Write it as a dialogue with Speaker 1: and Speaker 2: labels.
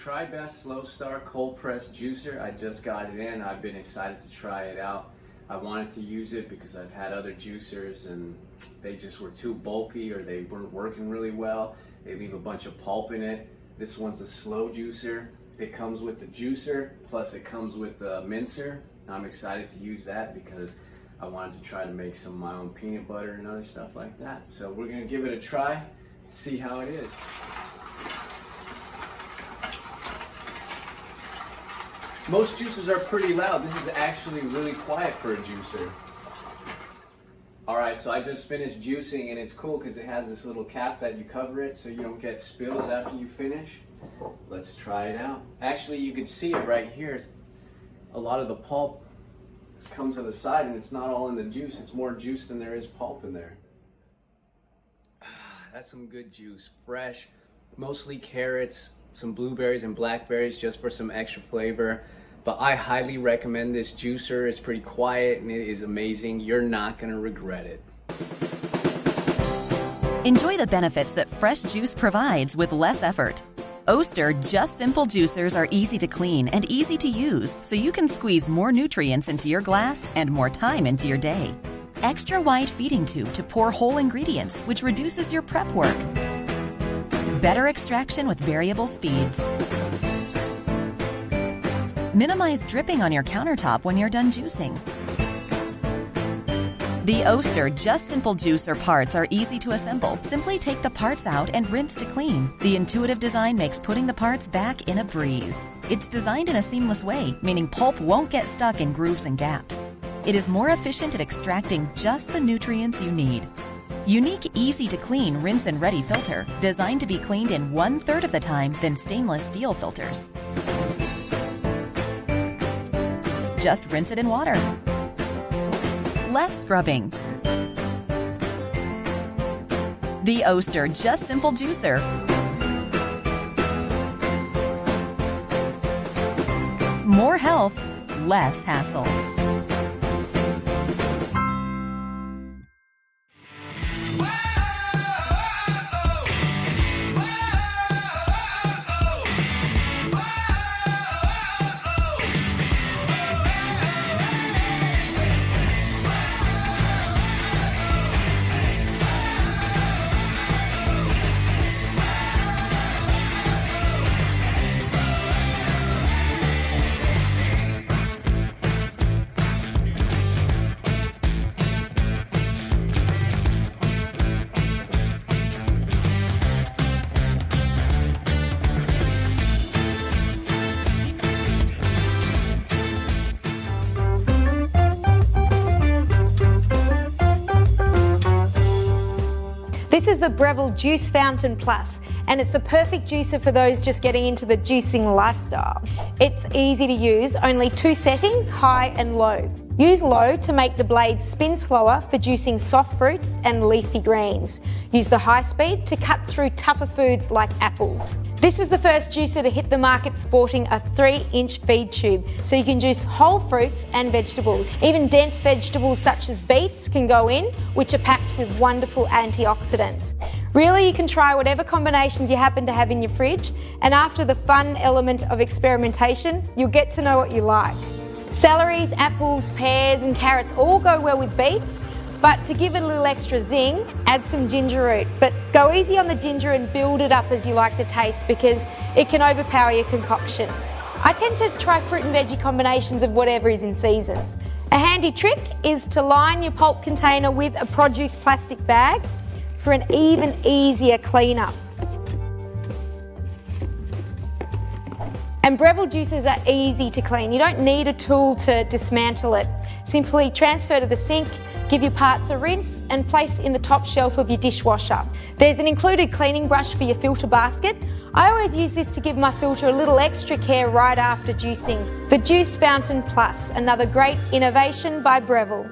Speaker 1: Tribest Slow Start Cold Press Juicer. I just got it in. I've been excited to try it out. I wanted to use it because I've had other juicers and they just were too bulky or they weren't working really well. They leave a bunch of pulp in it. This one's a slow juicer. It comes with the juicer, plus it comes with the mincer. I'm excited to use that because I wanted to try to make some of my own peanut butter and other stuff like that. So we're gonna give it a try, see how it is. Most juicers are pretty loud. This is actually really quiet for a juicer. Alright, so I just finished juicing and it's cool because it has this little cap that you cover it so you don't get spills after you finish. Let's try it out. Actually, you can see it right here. A lot of the pulp comes to the side and it's not all in the juice. It's more juice than there is pulp in there. That's some good juice. Fresh, mostly carrots, some blueberries and blackberries just for some extra flavor. But I highly recommend this juicer. It's pretty quiet and it is amazing. You're not gonna regret it.
Speaker 2: Enjoy the benefits that fresh juice provides with less effort. Oster Just Simple juicers are easy to clean and easy to use, so you can squeeze more nutrients into your glass and more time into your day. Extra wide feeding tube to pour whole ingredients, which reduces your prep work. Better extraction with variable speeds. Minimize dripping on your countertop when you're done juicing. The Oster Just Simple juicer parts are easy to assemble. Simply take the parts out and rinse to clean. The intuitive design makes putting the parts back in a breeze. It's designed in a seamless way, meaning pulp won't get stuck in grooves and gaps. It is more efficient at extracting just the nutrients you need. Unique, easy to clean rinse and ready filter, designed to be cleaned in 1/3 of the time than stainless steel filters. Just rinse it in water. Less scrubbing. The Oster Just Simple juicer. More health, less hassle.
Speaker 3: This is the Breville Juice Fountain Plus, and it's the perfect juicer for those just getting into the juicing lifestyle. It's easy to use, only 2 settings, high and low. Use low to make the blades spin slower for juicing soft fruits and leafy greens. Use the high speed to cut through tougher foods like apples. This was the first juicer to hit the market sporting a 3-inch feed tube, so you can juice whole fruits and vegetables. Even dense vegetables such as beets can go in, which are packed with wonderful antioxidants. Really, you can try whatever combinations you happen to have in your fridge, and after the fun element of experimentation, you'll get to know what you like. Celeries, apples, pears and carrots all go well with beets, but to give it a little extra zing, add some ginger root. But go easy on the ginger and build it up as you like the taste because it can overpower your concoction. I tend to try fruit and veggie combinations of whatever is in season. A handy trick is to line your pulp container with a produce plastic bag for an even easier cleanup. And Breville juicers are easy to clean. You don't need a tool to dismantle it. Simply transfer to the sink, give your parts a rinse and place in the top shelf of your dishwasher. There's an included cleaning brush for your filter basket. I always use this to give my filter a little extra care right after juicing. The Juice Fountain Plus, another great innovation by Breville.